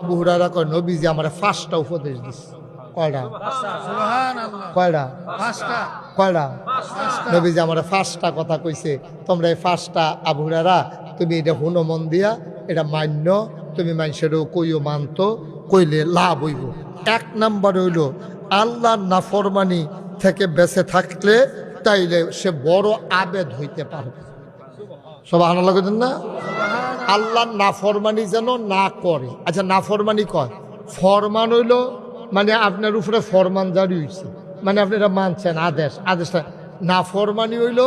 আবু হুরায়রা কয় নবীজি আমার 5টা উপদেশ দিছে। কয়টা? কয়টা? কয়টা? নবীজি আমার 5টা কথা কইছে। তোমরা এই 5টা আবু হুরায়রা তুমি এটা হুনো মন দিয়া, এটা মান্য, তুমি মানুষেরও কইও মানতো, কইলে লাভ হইব। 1 নাম্বার হইল আল্লাহর নাফরমানি থেকে বেঁচে থাকলে তাইলে সে বড় আবেদ হইতে পারবে। সুবহানাল্লাহ কইতেন না? আল্লাহর নাফরমানি যেন না করে। আচ্ছা, নাফরমানি কয় ফরমান হইল মানে আপনার উপরে ফরমান জারি হয়েছে, মানে আপনি এটা মানছেন, আদেশটা। নাফরমানি হইল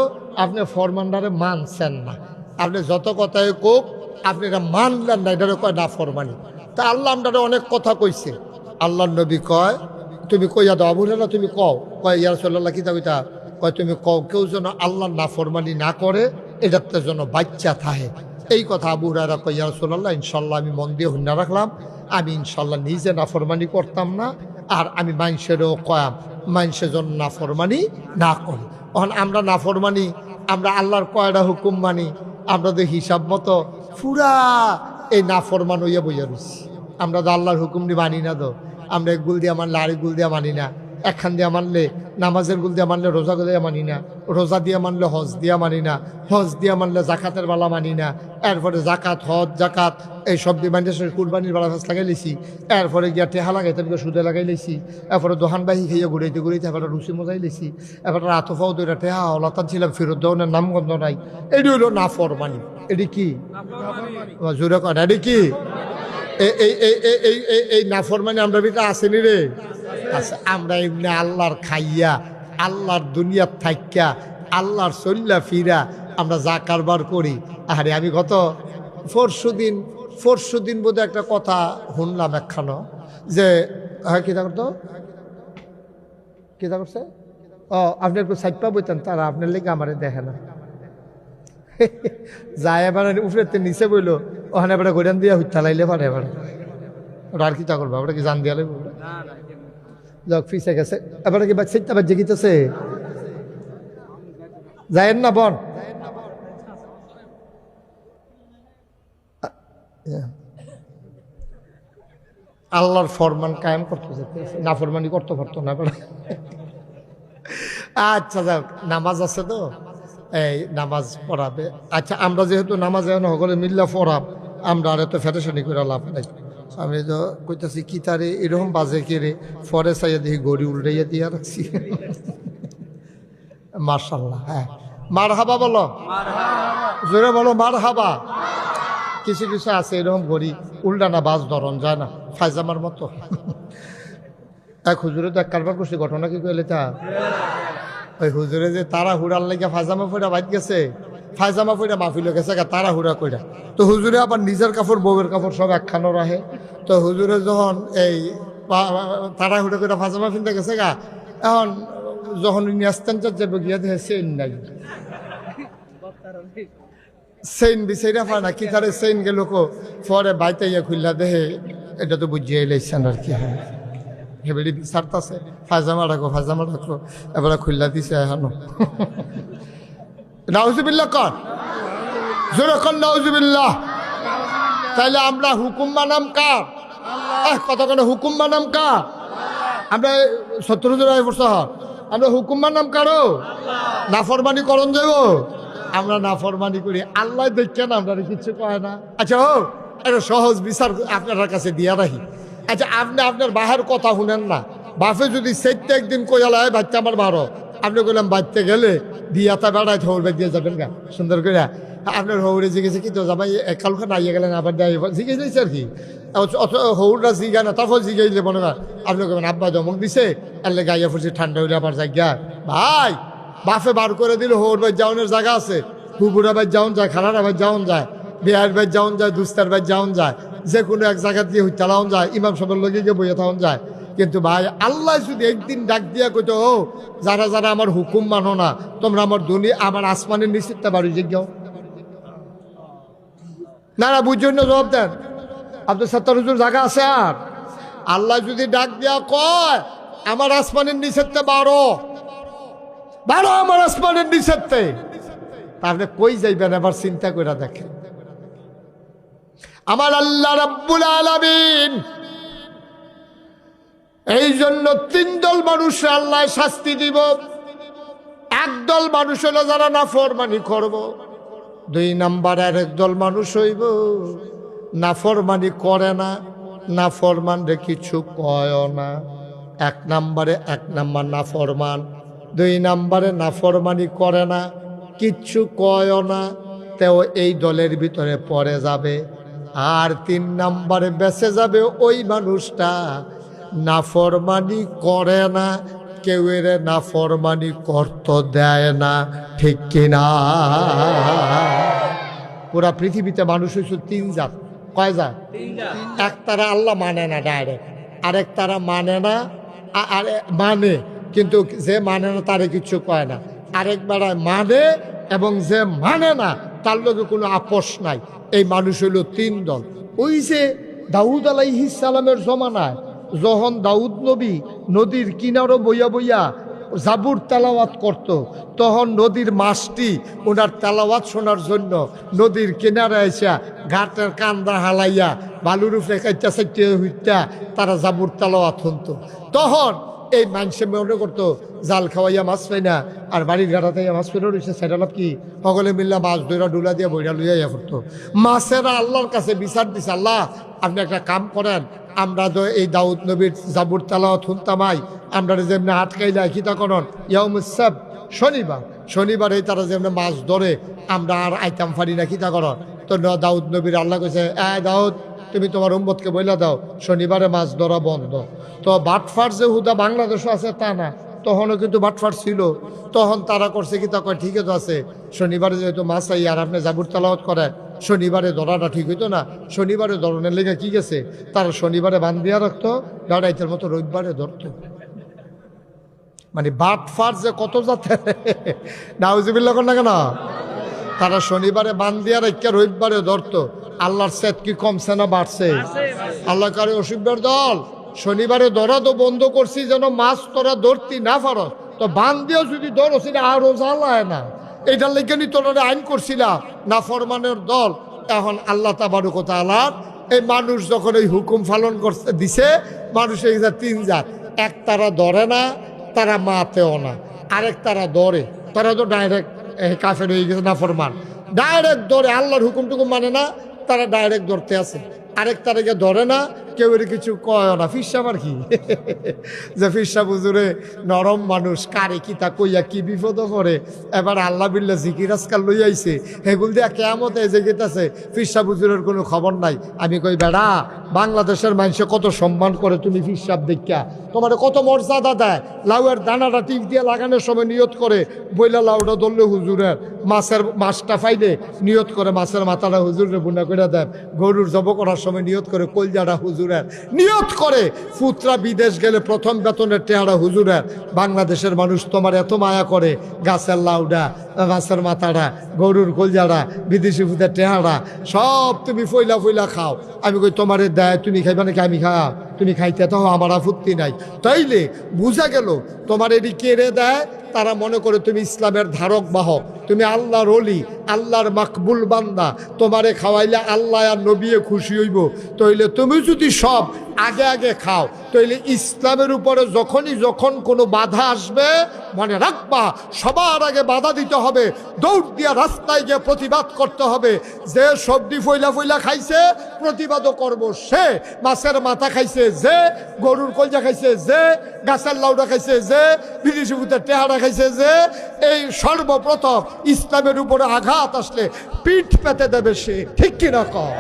আপনি ফরমানটারে মানছেন না, আপনি যত কথাই কোক আপনি এটা মানলেন না, এটারে কয় নাফরমানি। তা আল্লাহ আপনারা অনেক কথা কইছে। আল্লাহর নবী কয় তুমি কইয়া দাও আবু হুরায়রা, তুমি কও। কয় ইয়া রাসূলুল্লাহ কিতা কইতা? কয় তুমি কও কেউ যেন আল্লাহর নাফরমানি না করে, এটাতে যেন বাচ্চা থাকে। এই কথা আবু হুরায়রা কয় ইয়া রাসূলুল্লাহ ইনশাল্লাহ আমি মন দিয়ে হুন্না রাখলাম, আমি ইনশাল্লাহ নিজে নাফরমানি করতাম না, আর আমি মানুষেরও কয়াম মানুষের জন্য নাফরমানি না করি। তখন আমরা নাফরমানি, আমরা আল্লাহর কয়টা হুকুম মানি, আমরা তো হিসাব মতো পুরা এই নাফরমান হইয়া বইয়া রয়েছি। আমরা তো আল্লাহর হুকুম দিয়ে মানি না, তো আমরা এক গুল দিয়ে মানলে আরেক গুল দিয়ে মানি না, একখান দিয়ে মানলে নামাজের গুল দিয়ে মানলে রোজা দিয়ে মানি না, রোজা দিয়ে মানলে হজ দিয়া মানি না, হজ দিয়ে মানলে জাকাতের বেলা মানি না, এরপরে জাকাত হজ জাকাত এই সব দিয়ে মানি কুরবানির বেলা ফাঁস লাগাই লেছি, এরপরে গিয়া টেহা লাগাইতে সুদে লাগাই লেছি, এরপরে দোহানবাহি খাইয়া ঘুরাইতে ঘুরাইতে এবার রুচি মজাই লেছি, এরপরে আতফাও দুইটা টেহা হলাতান ছিলাম, ফেরত দেওয়ানের নামগন্ধ নাই। এটি হইল নাফরমানি। এটি কি? জোরে কর, এটি কি? এই নাফরমানি আমরা ভিতরে আসেনি রে। আচ্ছা, আমরা এমনি আল্লাহর খাইয়া, আল্লাহর দুনিয়ার থাইকা, আল্লাহর চল্লা ফিরা আমরা যা কারবার করি। আরে আমি গত পরশু দিন বোধহয় একটা কথা শুনলাম একখানো, যে হ্যাঁ কিতা করতো, কিতা করছে, আপনি একটু সাইপা বইতেন, তারা আপনার লেগে আমার দেখে না যায় এবার উপরে নিচে বইল, ওখানে এবার গোড়ান দিয়া হইতা লাইলে পারে, এবার ওটা আর কিতা করবো, ওটা কি জান দিয়া লাগবে, যাক ফিসে গেছে। এবার কি বাচ্চা বাচ্চা গিতেছে যায়েন না বন। আল্লাহর ফরমান কায়েম করতে যেতে, নাফরমানি করতে পারতো না। আচ্ছা যাক, নামাজ আছে তো, এই নামাজ পড়াবে। আচ্ছা, আমরা যেহেতু নামাজ এখন সকলে মিল্লা পড়াব, আমরা আর এত ফেরেশানি করে লাভ নাই। আমি তো কইতাছি কি তারে এরকম বাজে কেড়ে ফরে চাইয়া দেখি গড়ি উল্টাইয়া দিয়া রাখছি। মার্শাল্লাহ, হ্যাঁ মারহাবা বলো, জোরে বলো মারহাবা। কিছু কিছু আছে এরকম গড়ি উল্টানা বাজ ধরন যায় না, ফায়জামার মতো। এক হুজুরে তো এক কারবার করছে, ঘটনা কি কইলে তা ওই হুজুরে যে তারা হুড়ার লাগিয়া ফায়জামা ফইরা বাইক গেছে, ফায়জামা ফইরা মাহফিল গেছে তারা হুড়া কইরা, তো হুজুরে আবার নিজের কাপড় বউয়ের কাপড় সব একখানো রাখে। তো হুজুরে যখন এই তারা হুড়া কইরা ফায়জামা ফিনতে গেছে এখন যখন আসতেন যাবে গিয়া দেখে চেইন নাই, চেইন বিচাইরা পায় না, কি তারে চেইন গেল পরে বাইতে ইয়ে খুললা দেহে, এটা তো বুঝিয়ে এলাইছেন আর কি। হ্যাঁ হেবেড়ি বিচারতাছে, ফায়জামা রাখো ফায়জামা রাখো, এবারে খুললা দিছে এখনো। নাউজুবিল্লাহ কর, জোরে কর নাউজুবিল্লাহ। তাইলে আমরা হুকুম মানাম কার? কতক্ষণে হুকুম মানাম কার? আমরা 70 বছর আমরা হুকুম মানাম কারো? নাফরমানি করণ যাব, আমরা নাফরমানি করি, আল্লাহ দেখছেন আমরা কিছু কয় না। আচ্ছা একটা সহজ বিচার আপনার কাছে দিয়া রাখি। আচ্ছা, আপনি আপনার বাহের কথা শুনেন না, বাপে যদি সেটটা একদিন কইয়ালায় বাচ্চা আমার বারো, আপনি কইলাম বাচ্চা গেলে দিয়াতা বেড়ায় হৌড় দিয়ে যাবেন গা সুন্দর করে, আপনার হৌড়ে জিজ্ঞেসে কি তো যাবাই কালকে নাইয়ে গেলেন, আবার জিজ্ঞেস দিয়েছে আর কি, হৌড়া জিগা না, তারপর জিগাইলে মনে হয় আপনি কবেন আব্বা দমক দিছে, আল্লে গাইয়া ফুরছি ঠান্ডা হইলে আবার যাই গা। ভাই বাপে বার করে দিল, হৌর ভাই যাওনের জায়গা আছে, বুবুরা ভাই যাওন যায়, খালারা ভাই যাওন যায়, বিহার ভাই যাওন যায়, দুস্তার ভাই যাওন যায়, যে কোনো এক জায়গা দিয়ে চালাওন যায়, ইমাম সাহেবের লগে গিয়ে বইয়ে থাকুন যায়। কিন্তু ভাই আল্লাহ যদি একদিন ডাক দিয়া কইতো, ও যারা যারা আমার হুকুম মানো না, তোমরা আমার দুনিয়া আমার আসমানের নিশ্চিতটা বাড়ি জিজ্ঞাও না, না বুঝছেন না, জবাব দেন। আব্দুল সত্তার হুজুর জায়গা আছে? আর আল্লাহ যদি ডাক দিয়া কয় আমার আসমানের নিষেধতে বারো আমার আসমানের নিষেধতে, তাহলে কই যাইবেন এবার চিন্তা করে দেখেন। আমার আল্লাহ রাব্বুল আলামিন এই জন্য তিন দল মানুষ আল্লাহ শাস্তি দিব। একদল মানুষ হলো যারা নাফরমানি করব, দুই নাম্বার আরেক দল মানুষ হইব নাফরমানি করে না, নাফরমান রে কিছু কয় না। এক নাম্বার নাফরমান, দুই নাম্বারে নাফরমানি করে না, কিচ্ছু কয় না, তেও এই দলের ভিতরে পড়ে যাবে। আর তিন নাম্বারে বেঁচে যাবে ওই মানুষটা নাফরমানি করে না, কেউ এর নাফরমানি করতে দেয় না, ঠিক কিনা? পুরা পৃথিবীতে মানুষ হয়েছে তিন জাত। কয় জাত? এক তারা আল্লাহ মানে না ডাইরেক্ট, আরেক তারা মানে না, মানে কিন্তু যে মানে না তারে কিছু কয় না, আরেক বেড়ায় মানে এবং যে মানে না তার লগে কোনো আপোষ নাই। এই মানুষ হইল তিন দল। ওই যে দাউদ আলাইহিস সালামের জমানায় যখন দাউদ নবী নদীর কিনারো বইয়া বইয়া জাবুর তেলাওয়াত করত, তখন নদীর মাছটি ওনার তেলাওয়াত শোনার জন্য নদীর কিনারে এসে ঘাটের কান্দা হালাইয়া বালুর উপরে কাইটা চাইটা হইতা তারা জাবুর তেলাওয়াত শুনত। তখন এই মানুষে মনে করতো জাল খাওয়াইয়া মাছ পাই না, আর বাড়ির ঘাটাতে মাছ ফেরো রয়েছে, সেটা লাভ কি? সকলে মিল্লা মাছ ধরা ডুলা দিয়ে বইরা লইয়া ইয়া করতো। মাছেরা আল্লাহর কাছে বিচার দিছে, আল্লাহ আপনি একটা কাম করেন, আমরা তো এই দাউদ নবীর জাবুর তেলাওয়াত শুনতামাই, আমরা যেমনি আটকাইলা খিতা করন ইয়াউমুস-সাব, শনিবার এই তারা যেমনি মাছ ধরে আমরা আর আইতাম পারি না খিতা করন। তো দাউদ নবীর আল্লাহ কইছে, দাউদ তুমি তোমার উম্মতকে বইলা দাও শনিবারে মাছ ধরা বন্ধ। তো বাটফার যে হুদা বাংলাদেশও আছে তা না, তখনও কিন্তু বাটফার ছিল। তখন তারা করছে কি, তা কয় ঠিক আছে, শনিবারে যেহেতু মাছ আই আর আপনি জাবুর তেলাওয়াত করেন, শনিবারে ধরাটা ঠিক হইতো না, শনিবারে ধরনের লেগে কি গেছে, তারা শনিবারে বান্ধিয়া রাখতো, ডাইতের মতো রবিবারে ধরতো। মানে বাটফার যে কত যাতে নাউজুবিল্লাহ কর না কেন, তারা শনিবারে বান্ধিয়া রাখিয়া রবিবারে ধরতো। আল্লাহর সেট কি কমছে না বাড়ছে? আল্লাহ কারে অসুবিধার দল শনিবারে ধরা তো বন্ধ করছি যেন মাছ তোরা ধরতি না পারস, তো বান দিয়েও যদি ধরো সেটা আরো জ্বালায় না, এইটার লেগে নি তোরা আইন করছিলাম না ফরমানের দল। এখন আল্লাহ তাবারক ওয়া তাআলা এই মানুষ যখন এই হুকুম পালন করতে দিছে, মানুষ এই তিন জাত। এক তারা ধরে না, তারা মাতেও না, আরেক তারা ধরে, তারা তো ডাইরেক্ট কাফের হয়ে গেছে, না ফরমান ডাইরেক্ট ধরে, আল্লাহর হুকুমটুকু মানে না, তারা ডাইরেক্ট ধরতে আছে। আরেক তারিখে ধরে না, কেউ এর কিছু কয় না। ফিরসাব আর কি যে ফিরসাব হুজুরে নরম মানুষ, কারে কি তা কইয়া কি বিপদ পড়ে, এবার আল্লাহ বিল্লাহ জিকির আজকাল লই আইছে, হেগুল দিয়া কেয়ামতে যে গেতাছে, ফিরসাব হুজুরের কোনো খবর নাই। আমি কই বেড়া, বাংলাদেশের মানুষে কত সম্মান করে, তুমি ফিরসাব দেখা তোমার কত মর্যাদা দেয়। লাউয়ের দানাটা টিপ দিয়ে লাগানোর সময় নিয়ত করে, বইলা লাউটা ধরলে হুজুরের, মাছটা ফাইলে নিয়ত করে মাছের মাথাটা হুজুরের বুনা করে দেন, গরুর জব করার সময় নিয়ত করে কলজাটা হুজুরের, নিয়ত করে পুত্রা বিদেশ গেলে প্রথম বেতনের টেহারা হুজুরের। বাংলাদেশের মানুষ তোমার এত মায়া করে, গাছের লাউডা, মাছের মাথাটা, গরুর কলজাটা, বিদেশি ফুতের টেহারা সব তুমি ফইলা ফইলা খাও। আমি কই তোমারে দেয়, তুমি খাইবা নাকি আমি খাও? তুমি খাইতে তো আমার আপত্তি নাই। তাইলে বুঝা গেল তোমার এটি কেড়ে দেয়, তারা মনে করে তুমি ইসলামের ধারক বাহক, তুমি আল্লাহর ওলি, আল্লাহর মাকবুল বান্দা, তোমারে খাওয়াইলে আল্লাহ আর নবিয়ে খুশি হইব। তাইলে তুমি যদি সব আগে আগে খাও, তাইলে ইসলামের উপরে যখন কোনো বাধা আসবে, মনে রাখবা সবার আগে বাধা দিতে হবে, দৌড় দিয়া রাস্তায় গিয়ে প্রতিবাদ করতে হবে। যে সবজি ফইলা ফইলা খাইছে প্রতিবাদও করব, সে মাছের মাথা খাইছে, যে গরুর কলজা খাইছে, যে গাছের লাউডা খাইছে, যে বিদেশি ভূতের টেহারা খাইছে, যে এই সর্বপ্রথম ইসলামের উপরে আঘাত আসলে পিঠ পেতে দেবে সে, ঠিক কিনা কম?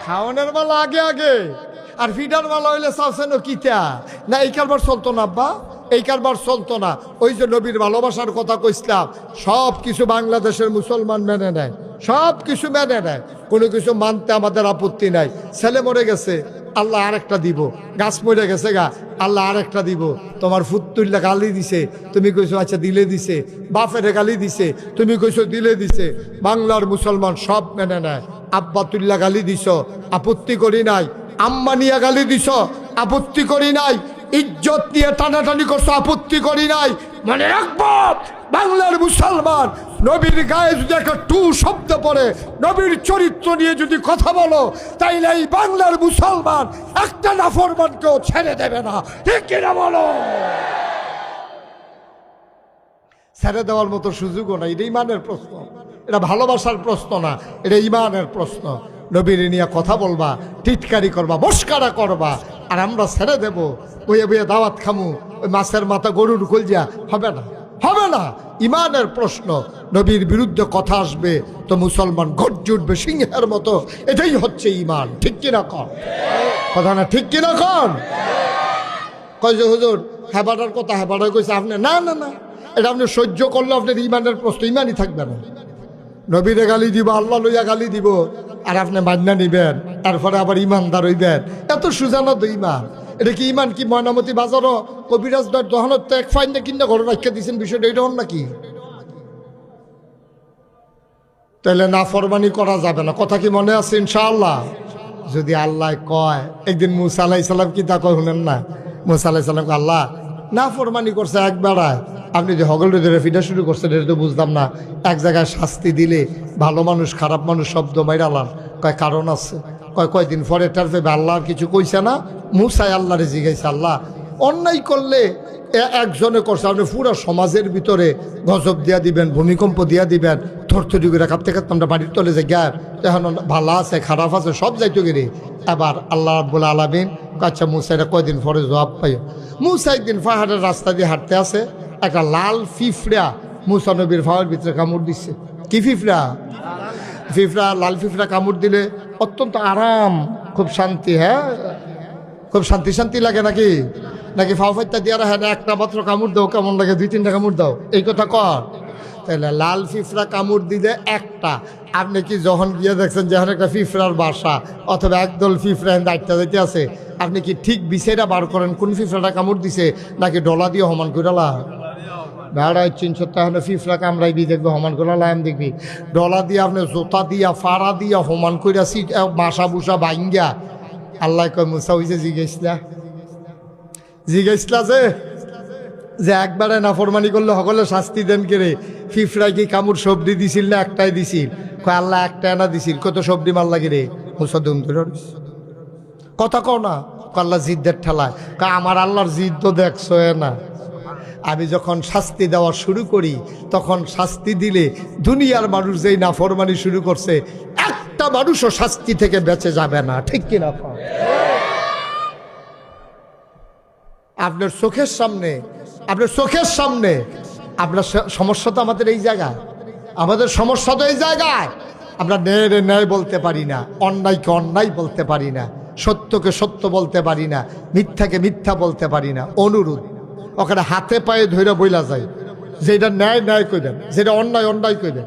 খাওয়ানোর মালা আগে আগে, আর ফিডার মালা হইলে চাচ্ছেন কিতা না, এই কারবার চলতো না আব্বা, এই কারবার চলতো না। ওই যে নবীর ভালোবাসার কথা কইছিলাম, সব কিছু বাংলাদেশের মুসলমান মেনে নেয়, সব কিছু মেনে নেয়, কোনো কিছু মানতে আমাদের আপত্তি নাই। ছেলে মরে গেছে, আল্লাহ আরেকটা দিব, গাছ মরে গেছে গা, আল্লাহ আরেকটা দিব। তোমার ফুতুল্লা গালি দিছে, তুমি কইছো আচ্ছা দিলে দিছে, বাপেরে গালি দিছে, তুমি কইছো দিলে দিছে। বাংলার মুসলমান সব মেনে নেয়। আব্বাতুল্লাহ গালি দিছ, আপত্তি করি নাই, আম্মা নিয়ে গালি দিছ, আপত্তি করি নাই, ইজ্জত নিয়ে টানাটানি করছো, আপত্তি করি নাই। মনে রাখবো বাংলার মুসলমান নবীর গায়ে যদি একটা টু শব্দ পড়ে, নবীর চরিত্র নিয়ে যদি কথা বলো, তাইলে এই বাংলার মুসলমান একটা নাফরমানকেও ছেড়ে দেবে না, ঠিক কিনা বলো? ছেড়ে দেওয়ার মতো সুযোগও না। এটা ইমানের প্রশ্ন, এটা ভালোবাসার প্রশ্ন না, এটা ইমানের প্রশ্ন। নবীর নিয়ে কথা বলবা, টিটকারি করবা, মস্কারা করবা, আর আমরা ছেড়ে দেব, বইয়ে বইয়ে দাওয়াত খামু, ওই মাছের মাথা গরুর কলজা, হবে না, হবে না। ইমানের প্রশ্ন। নবীর বিরুদ্ধে কথা আসবে তো মুসলমান গর্জে উঠবে সিংহের মতো। এটাই হচ্ছে ইমান, ঠিক কিনা কন? কথা না ঠিক কিনা কন? কয় যে হুজুর হেবাটার কথা হেবাটা কইছে আপনি, না না না, এটা আপনি সহ্য করলে আপনার ইমানের প্রশ্ন, ইমানই থাকবে না। নবীরে গালি দিব, আল্লাহ লইয়া গালি দিব, আর আপনি মান্না নিবেন, তারপরে আবার ইমানদার হইবেন। এত সুজানো তো ইমান। এটা কি ইমান? কি ময়নামতি বাজারও কবিরাজ দহনত তো এক ফাইন কিনা ঘরে রাখা দিয়েছেন, বিষয়টা এটা হন নাকি? তাহলে নাফরমানি করা যাবে না, কথা কি মনে আছে? ইনশাআল্লাহ যদি আল্লাহ কয়। একদিন মুসা আলাইহিস সালাম কি তা কয় শুনেন না? মুসা আলাইহিস সালাম আল্লাহ নাফরমানি করছে এক বেড়ায়, আপনি যে হগল ধরে ফিটা শুরু করছেন, এটা তো বুঝলাম না। এক জায়গায় শাস্তি দিলে ভালো মানুষ খারাপ মানুষ শব্দ মাইরালাম, কয় কারণ আছে। কয়দিন পরে টার পেবে আল্লাহ কিছু কইছে না। মুসাই আল্লাহরে জিজ্ঞাসা, আল্লাহ অন্যায় করলে একজনে করছে, আপনি পুরো সমাজের ভিতরে গজব দিয়া দিবেন, ভূমিকম্প দিয়া দিবেন, থরথরি করে কাঁপতে কাঁপতে আমরা বাড়ির তলে যে গ্যাপ, এখন ভালো আছে খারাপ আছে সব যাইতো গেলে। এবার আল্লাহ রাব্বুল আলামিন আচ্ছা মুসা এটা কয়দিন পরে জবাব পাইও। মুসা একদিন পাহাড়ের রাস্তা দিয়ে হাঁটতে আছে, একটা লাল ফিফড়া মুসা নবীর পাহাড়ের ভিতরে কামড় দিচ্ছে। কি ফিফড়া? ফিফড়া, লাল ফিফড়া কামড় দিলে অত্যন্ত আরাম, খুব শান্তি। হ্যাঁ, খুব শান্তি শান্তি লাগে নাকি? নাকি ফাও ফাইতা দিয়ে হ্যাঁ একটা মাত্র কামড় দাও কেমন লাগে, 2-3টা কামড় দাও, এই কথা কর। তাহলে লাল ফিফড়া কামড় দিলে একটা, আপনি কি যখন গিয়ে দেখছেন যখন একটা ফিফড়ার বাসা অথবা একদল ফিফড়া দায়িত্ব দিতে আছে, আপনি কি ঠিক বিষয়টা বার করেন কোন ফিফড়াটা কামড় দিছে, নাকি ডলা দিয়ে সমান করালা? বেড়ায় 300 ফিফড়া কামড়াইবি, দেখবি সমান করে লাইম দেখবি। ডলা দিয়ে আপনি জোতা দিয়া ফাড়া দিয়া সমান কইরা সিট বাসা বুসা বাইঙ্গা। আল্লাহ কয় মুসা হইছে জিজ্ঞাসলা যে একবারে নাফরমানি করলে সকলে শাস্তি দেন কেড়ে, ফিফড়াই কি কামড় সবজি দিছিল না একটাই দিছিল? কয় আল্লাহ একটাই না দিছিল, কত সবজি মাল লাগে রে। মুসা দুম ধরে কথা কও না, আল্লাহ জিদ্দের ঠেলায়। আমার আল্লাহর জিদ তো দেখছো না। আমি যখন শাস্তি দেওয়া শুরু করি তখন শাস্তি দিলে দুনিয়ার মানুষ যেই নাফরমানি শুরু করছে একটা মানুষও শাস্তি থেকে বেঁচে যাবে না, ঠিক কিনা? আপনার চোখের সামনে আপনার সমস্যা তো আমাদের এই জায়গায়, আমাদের সমস্যা তো এই জায়গায়। আমরা ন্যায় ন্যায় বলতে পারি না, অন্যায়কে অন্যায় বলতে পারি না, সত্যকে সত্য বলতে পারি না, মিথ্যাকে মিথ্যা বলতে পারি না। অনুরোধ ওখানে হাতে পায়ে ধরে বইলা যায়, যেটা ন্যায় ন্যায় কইবেন, যেটা অন্যায় অন্যায় কইবেন।